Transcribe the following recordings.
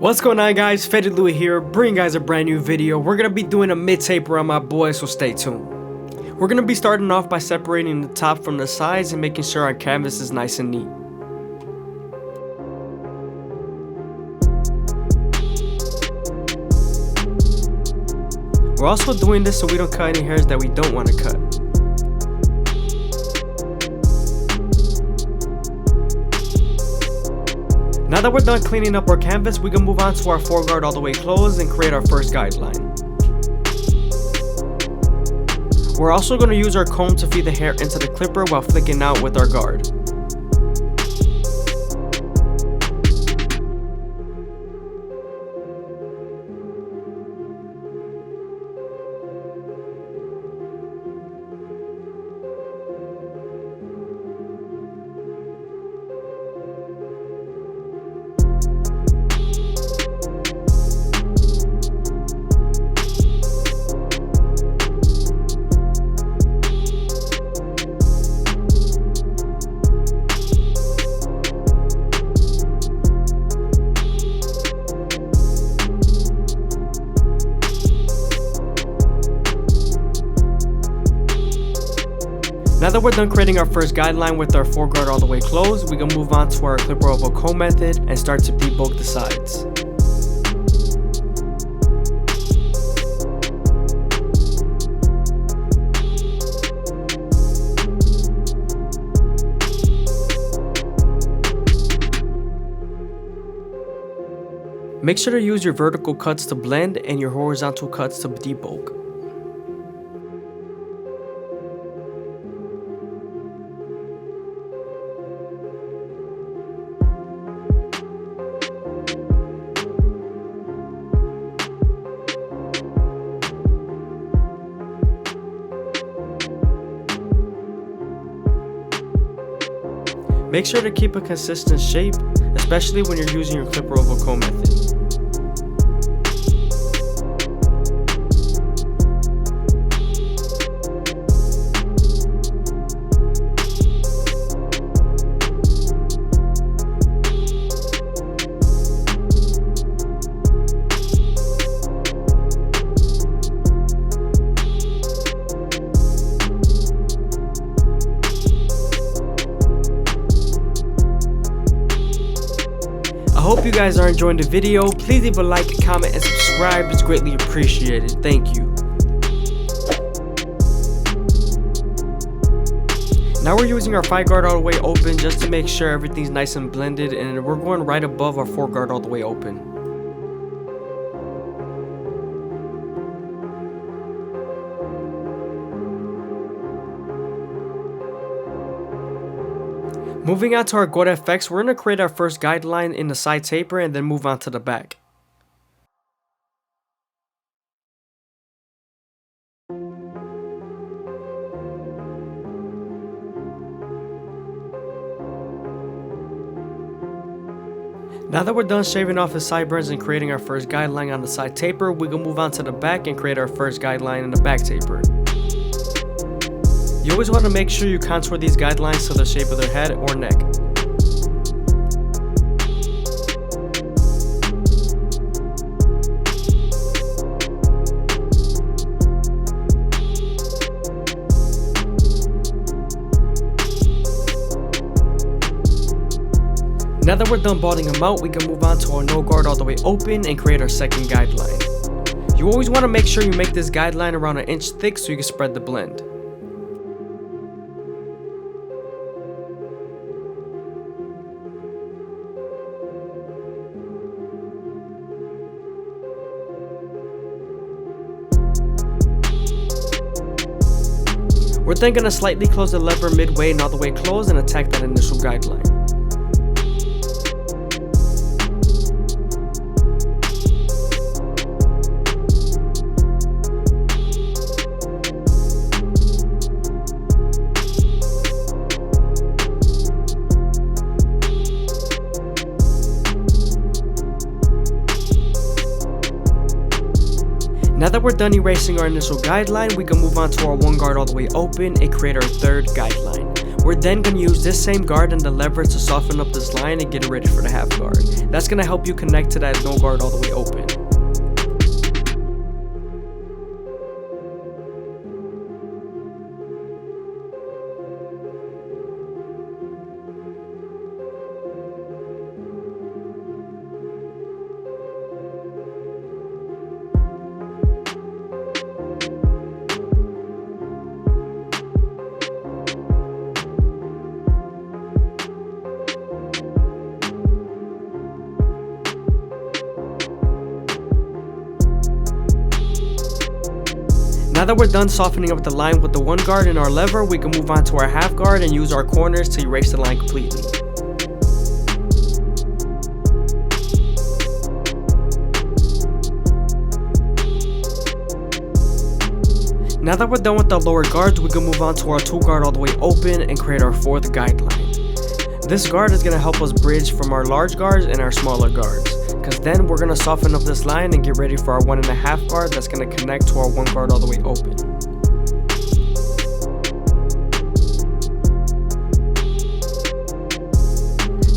What's going on, guys? FadeitLuie here, bringing you guys a brand new video. We're going to be doing a mid-taper on my boy, so stay tuned. We're going to be starting off by separating the top from the sides and making sure our canvas is nice and neat. We're also doing this so we don't cut any hairs that we don't want to cut. Now that we're done cleaning up our canvas, we can move on to our foreguard all the way closed and create our first guideline. We're also going to use our comb to feed the hair into the clipper while flicking out with our guard. Now that we're done creating our first guideline with our foreguard all the way closed, we can move on to our clipper oval comb method and start to debulk the sides. Make sure to use your vertical cuts to blend and your horizontal cuts to debulk. Make sure to keep a consistent shape, especially when you're using your clipper oval comb method. I hope you guys are enjoying the video. Please leave a like, comment, and subscribe. It's greatly appreciated. Thank you. Now we're using our foreguard all the way open just to make sure everything's nice and blended, and we're going right above our foreguard all the way open. Moving on to our Gold FX, we're going to create our first guideline in the side taper and then move on to the back. Now that we're done shaving off the sideburns and creating our first guideline on the side taper, we can move on to the back and create our first guideline in the back taper. You always want to make sure you contour these guidelines to the shape of their head or neck. Now that we're done balding them out, we can move on to our no guard all the way open and create our second guideline. You always want to make sure you make this guideline around 1 inch thick so you can spread the blend. We're then going to slightly close the lever midway and all the way closed and attack that initial guideline. Now that we're done erasing our initial guideline, we can move on to our one guard all the way open and create our third guideline. We're then going to use this same guard and the lever to soften up this line and get it ready for the half guard. That's going to help you connect to that no guard all the way open. Now that we're done softening up the line with the one guard and our lever, we can move on to our half guard and use our corners to erase the line completely. Now that we're done with the lower guards, we can move on to our two guard all the way open and create our fourth guideline. This guard is going to help us bridge from our large guards and our smaller guards, because then we're going to soften up this line and get ready for our 1.5 guard that's going to connect to our one guard all the way open.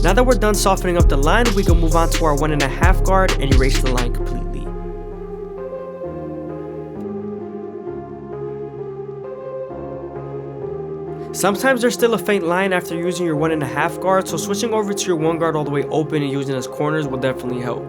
Now that we're done softening up the line, we can move on to our 1.5 guard and erase the line completely. Sometimes there's still a faint line after using your 1.5 guard, so switching over to your one guard all the way open and using as corners will definitely help.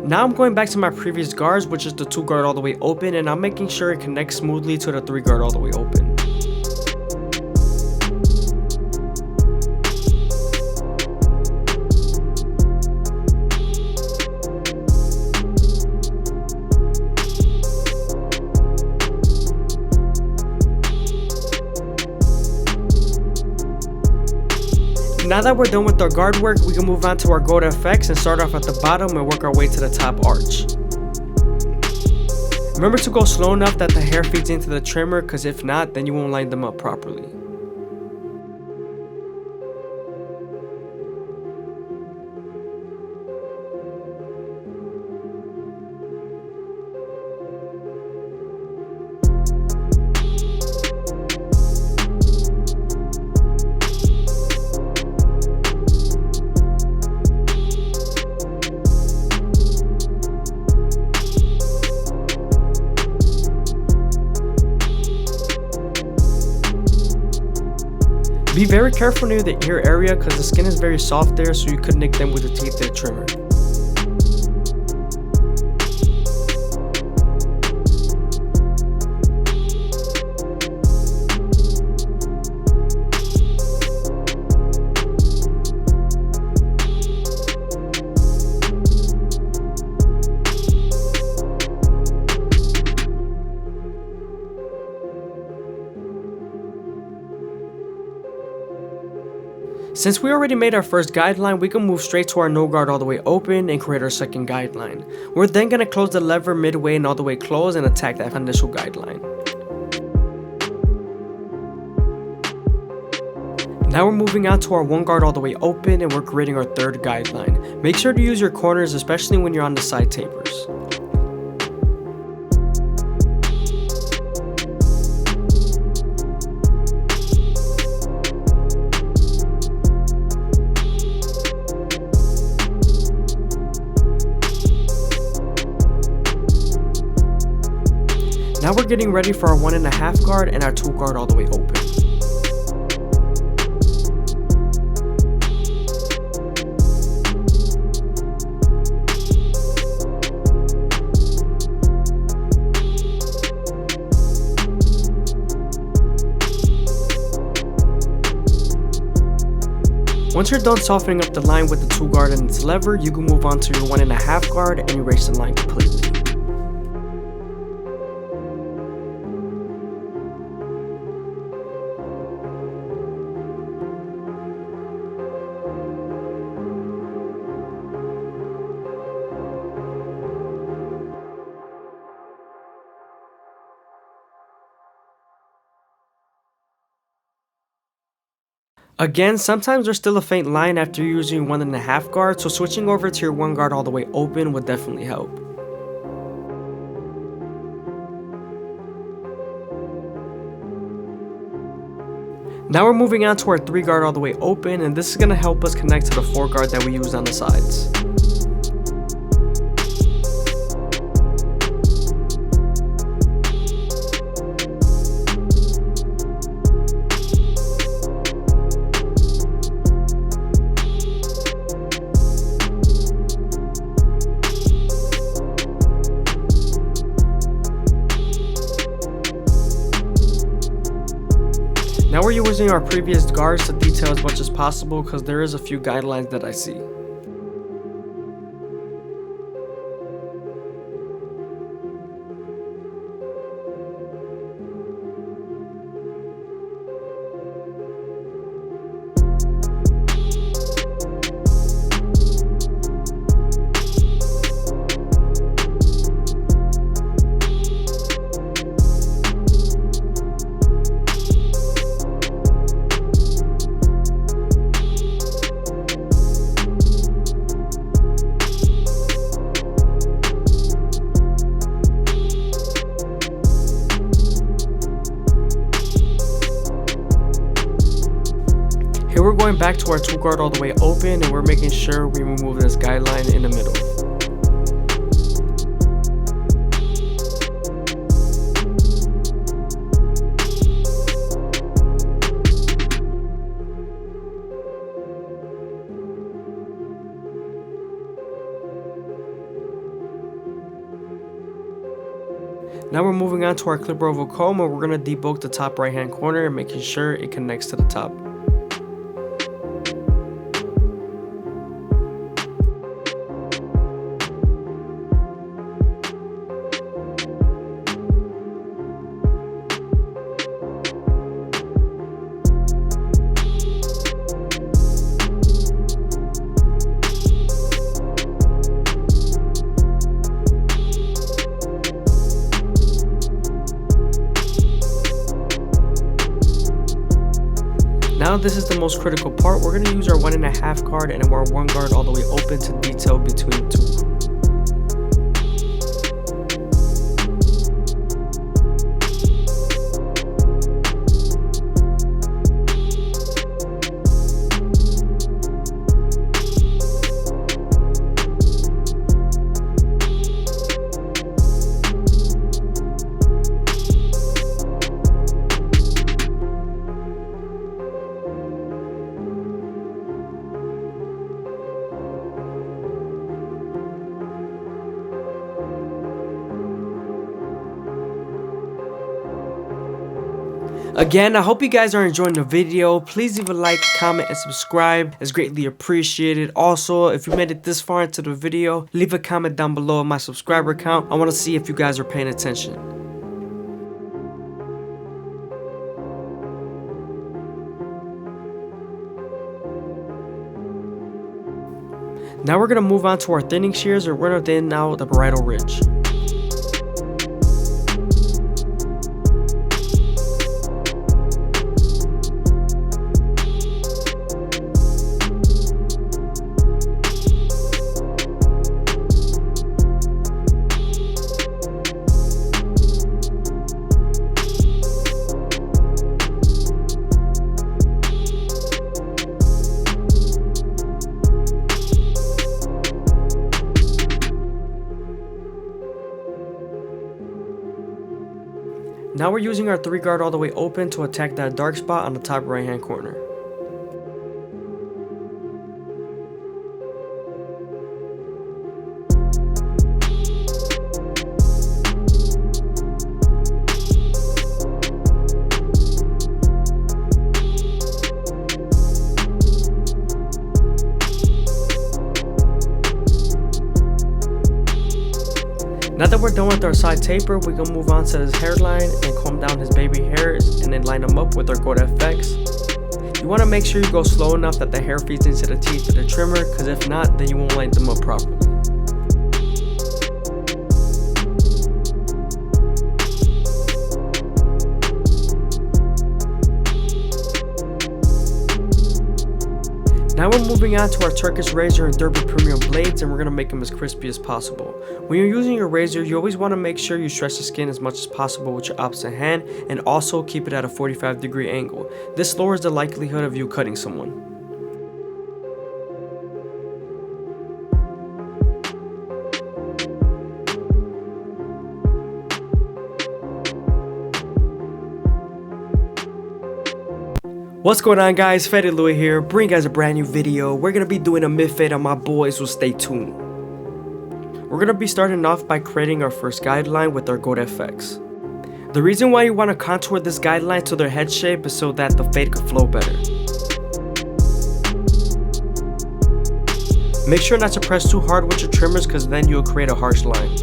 Now I'm going back to my previous guards, which is the 2 guard all the way open, and I'm making sure it connects smoothly to the 3 guard all the way open. Now that we're done with our guard work, we can move on to our gold effects and start off at the bottom and work our way to the top arch. Remember to go slow enough that the hair feeds into the trimmer, because if not, then you won't line them up properly. Be very careful near the ear area because the skin is very soft there, so you could nick them with the teeth of the trimmer. Since we already made our first guideline, we can move straight to our no guard all the way open and create our second guideline. We're then going to close the lever midway and all the way close and attack that initial guideline. Now we're moving on to our one guard all the way open and we're creating our third guideline. Make sure to use your corners, especially when you're on the side tapers. Now we're getting ready for our 1.5 guard and our 2 guard all the way open. Once you're done softening up the line with the 2 guard and its lever, you can move on to your 1.5 guard and erase the line completely. Again, sometimes there's still a faint line after using 1.5 guard, so switching over to your 1 guard all the way open would definitely help. Now we're moving on to our 3 guard all the way open, and this is going to help us connect to the 4 guard that we used on the sides. Now we're using our previous guards to detail as much as possible because there is a few guidelines that I see. Here we're going back to our 2 guard all the way open, and we're making sure we remove this guideline in the middle. Now we're moving on to our clipper oval comb, and we're going to debulk the top right hand corner and making sure it connects to the top. Now this is the most critical part. We're going to use our 1.5 guard and our 1 guard all the way open to detail between the 2. Again, I hope you guys are enjoying the video. Please leave a like, comment, and subscribe. It's greatly appreciated. Also, if you made it this far into the video, leave a comment down below on my subscriber count. I want to see if you guys are paying attention. Now we're going to move on to our thinning shears, and we're going to thin out the parietal ridge. Now we're using our 3 guard all the way open to attack that dark spot on the top right hand corner. Now that we're done with our side taper, we can move on to his hairline and comb down his baby hairs and then line them up with our Gold FX. You want to make sure you go slow enough that the hair feeds into the teeth of the trimmer, because if not, then you won't line them up properly. Now we're moving on to our Turkish razor and Derby premium blades, and we're going to make them as crispy as possible. When you're using your razor, you always want to make sure you stretch the skin as much as possible with your opposite hand, and also keep it at a 45-degree angle. This lowers the likelihood of you cutting someone. What's going on, guys? FadeitLuie here, bringing you guys a brand new video. We're going to be doing a mid-fade on my boys, so stay tuned. We're going to be starting off by creating our first guideline with our gold FX. The reason why you want to contour this guideline to their head shape is so that the fade could flow better. Make sure not to press too hard with your trimmers, because then you'll create a harsh line.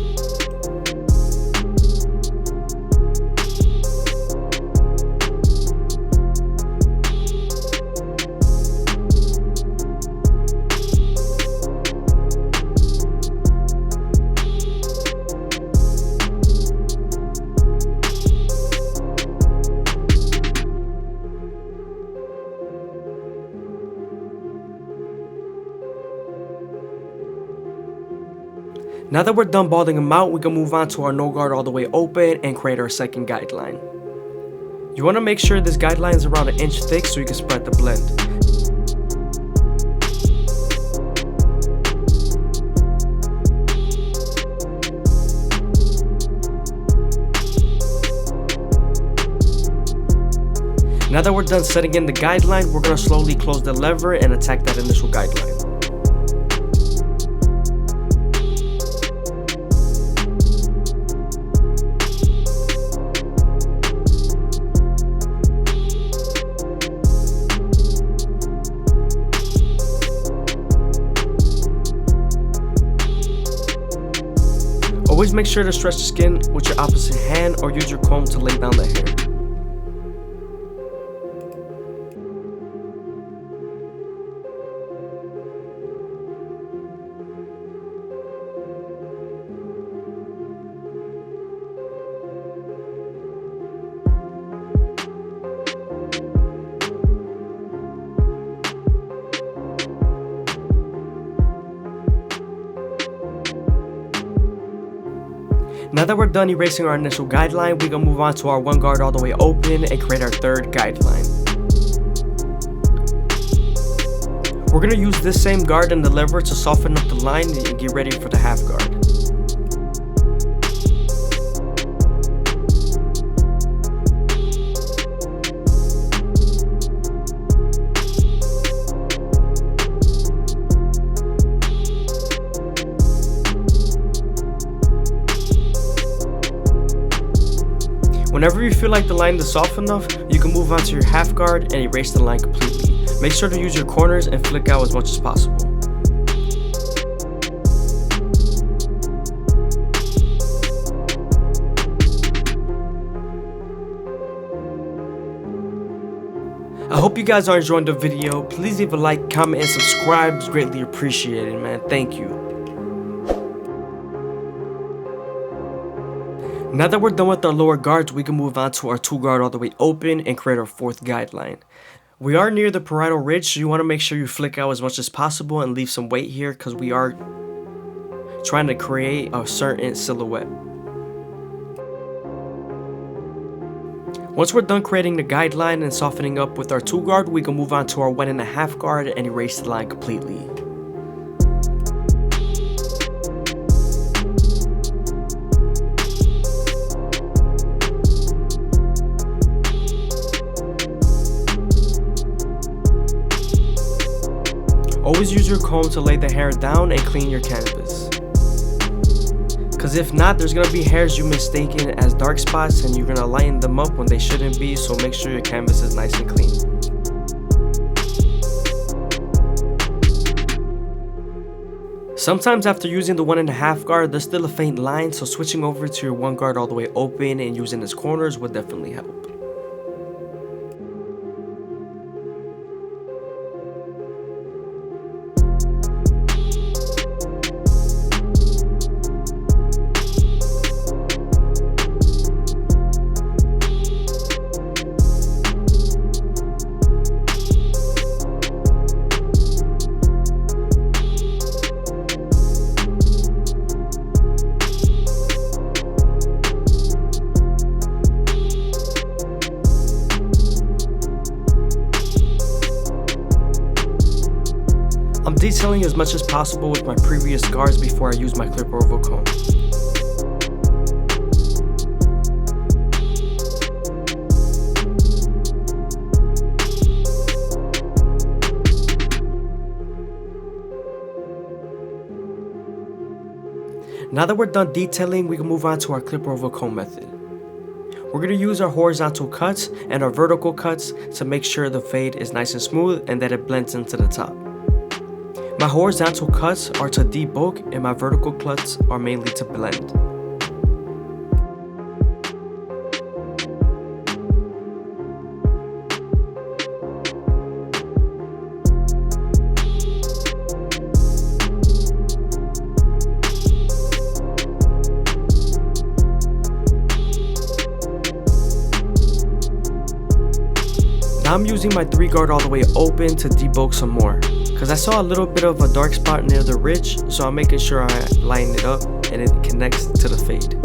Now that we're done balding them out, we can move on to our no guard all the way open and create our second guideline. You want to make sure this guideline is around 1 inch thick so you can spread the blend. Now that we're done setting in the guideline, we're going to slowly close the lever and attack that initial guideline. Always make sure to stretch the skin with your opposite hand or use your comb to lay down the hair. Now that we're done erasing our initial guideline, we can move on to our one guard all the way open and create our third guideline. We're going to use this same guard and the lever to soften up the line and get ready for the half guard. Whenever you feel like the line is soft enough, you can move on to your half guard and erase the line completely. Make sure to use your corners and flick out as much as possible. I hope you guys are enjoying the video. Please leave a like, comment, and subscribe. It's greatly appreciated, man. Thank you. Now that we're done with our lower guards, we can move on to our two guard all the way open and create our fourth guideline. We are near the parietal ridge, so you want to make sure you flick out as much as possible and leave some weight here because we are trying to create a certain silhouette. Once we're done creating the guideline and softening up with our two guard, we can move on to our 1.5 guard and erase the line completely. Always use your comb to lay the hair down and clean your canvas. Because if not, there's going to be hairs you mistaken as dark spots and you're going to lighten them up when they shouldn't be, so make sure your canvas is nice and clean. Sometimes after using the 1.5 guard, there's still a faint line, so switching over to your 1 guard all the way open and using its corners would definitely help. detailing as much as possible with my previous guards before I use my clipper oval comb. Now that we're done detailing, we can move on to our clipper oval comb method. We're going to use our horizontal cuts and our vertical cuts to make sure the fade is nice and smooth and that it blends into the top. My horizontal cuts are to debulk and my vertical cuts are mainly to blend. Now I'm using my 3 guard all the way open to debulk some more, because I saw a little bit of a dark spot near the ridge, so I'm making sure I line it up and it connects to the fade.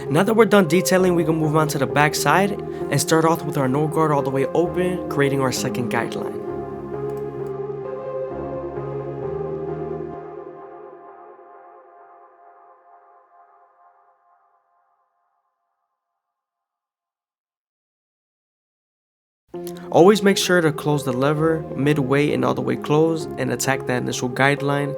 Now that we're done detailing, we can move on to the back side and start off with our no guard all the way open, creating our second guideline. Always make sure to close the lever midway and all the way closed and attack that initial guideline.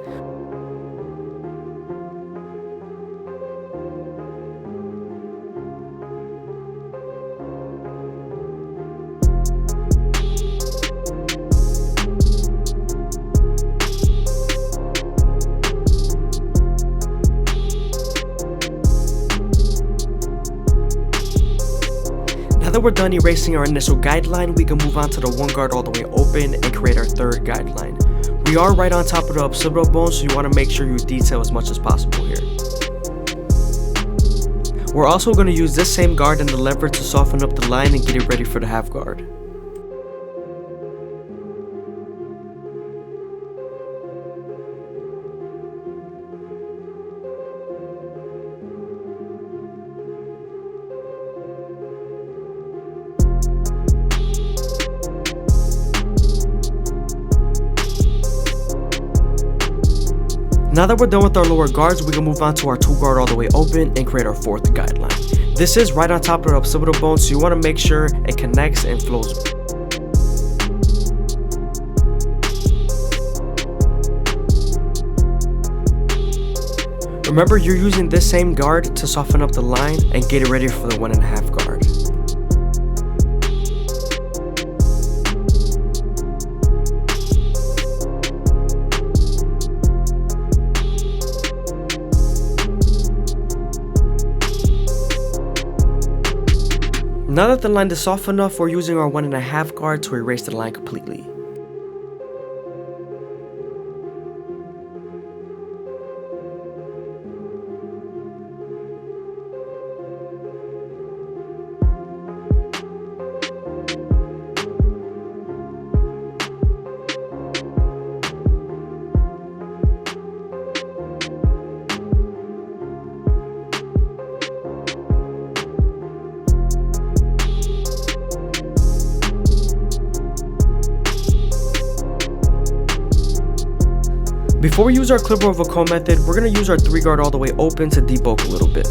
Now that we're done erasing our initial guideline, we can move on to the 1 guard all the way open and create our third guideline. We are right on top of the occipital bone, so you want to make sure you detail as much as possible here. We're also going to use this same guard and the lever to soften up the line and get it ready for the half guard. Now that we're done with our lower guards, we can move on to our 2 guard all the way open and create our 4th guideline. This is right on top of the occipital bone, so you want to make sure it connects and flows. Remember, you're using this same guard to soften up the line and get it ready for the 1.5 guard. Now that the line is soft enough, we're using our 1.5 guard to erase the line completely. Before we use our clipper oval comb method, we're going to use our 3 guard all the way open to debulk a little bit.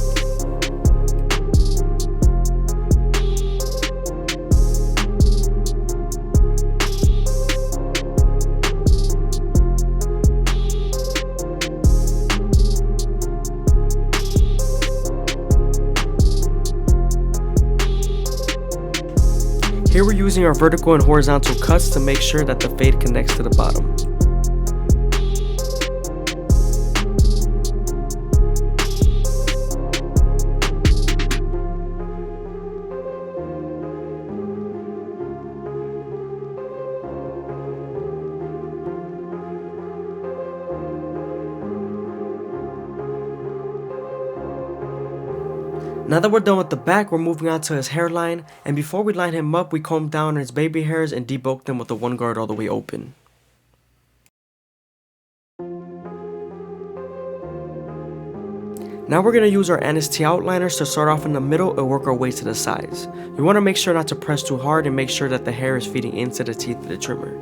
Here we're using our vertical and horizontal cuts to make sure that the fade connects to the bottom. Now that we're done with the back, we're moving on to his hairline, and before we line him up, we comb down his baby hairs and debulk them with the one guard all the way open. Now we're going to use our NST outliners to start off in the middle and work our way to the sides. You want to make sure not to press too hard and make sure that the hair is feeding into the teeth of the trimmer.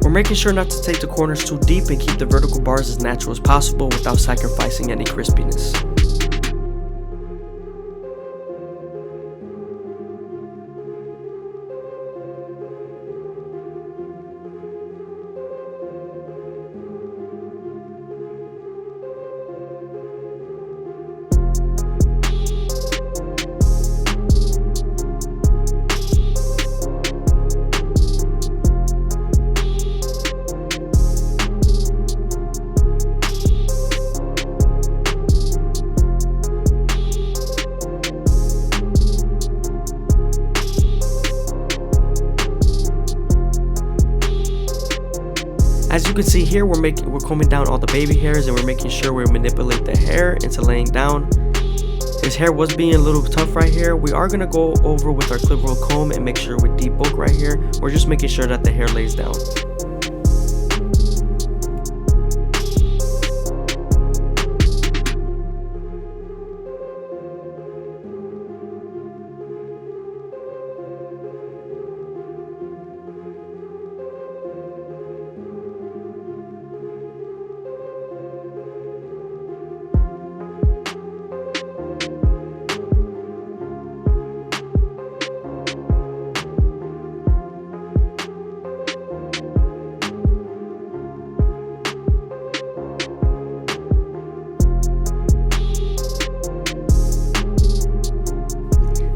We're making sure not to take the corners too deep and keep the vertical bars as natural as possible without sacrificing any crispiness. As you can see here, we're combing down all the baby hairs and we're making sure we manipulate the hair into laying down. His hair was being a little tough right here. We are going to go over with our clip roll comb and make sure we debulk right here. We're just making sure that the hair lays down.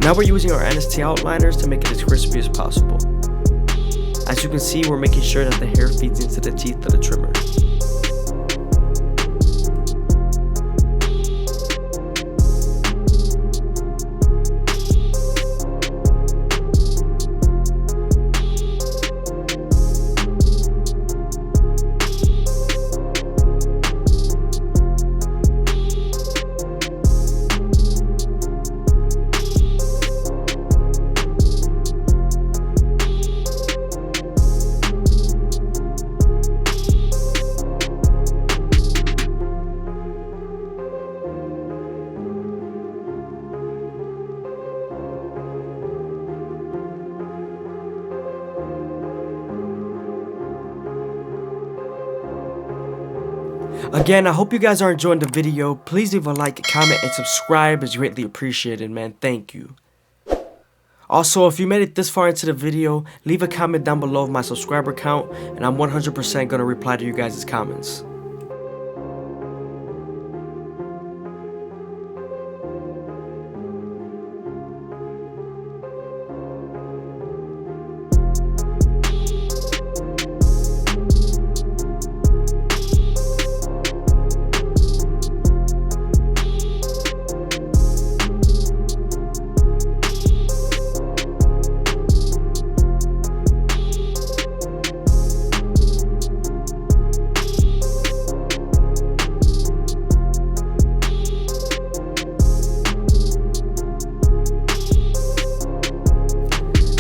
Now we're using our NST outliners to make it as crispy as possible. As you can see, we're making sure that the hair feeds into the teeth of the trimmer. Again, I hope you guys are enjoying the video. Please leave a like, comment, and subscribe. It's greatly appreciated, man. Thank you. Also, if you made it this far into the video, leave a comment down below of my subscriber count, and I'm 100% going to reply to you guys' comments.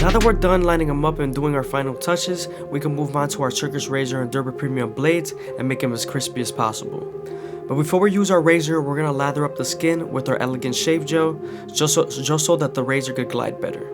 Now that we're done lining them up and doing our final touches, we can move on to our Turkish razor and Derby Premium blades and make them as crispy as possible. But before we use our razor, we're going to lather up the skin with our Elegant Shave Gel, just so that the razor could glide better.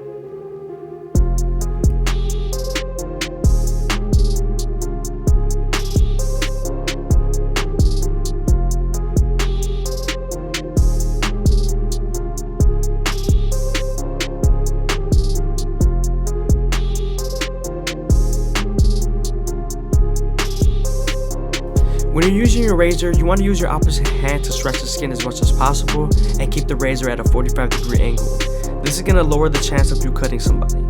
When you're using your razor, you want to use your opposite hand to stretch the skin as much as possible and keep the razor at a 45-degree angle. This is going to lower the chance of you cutting somebody.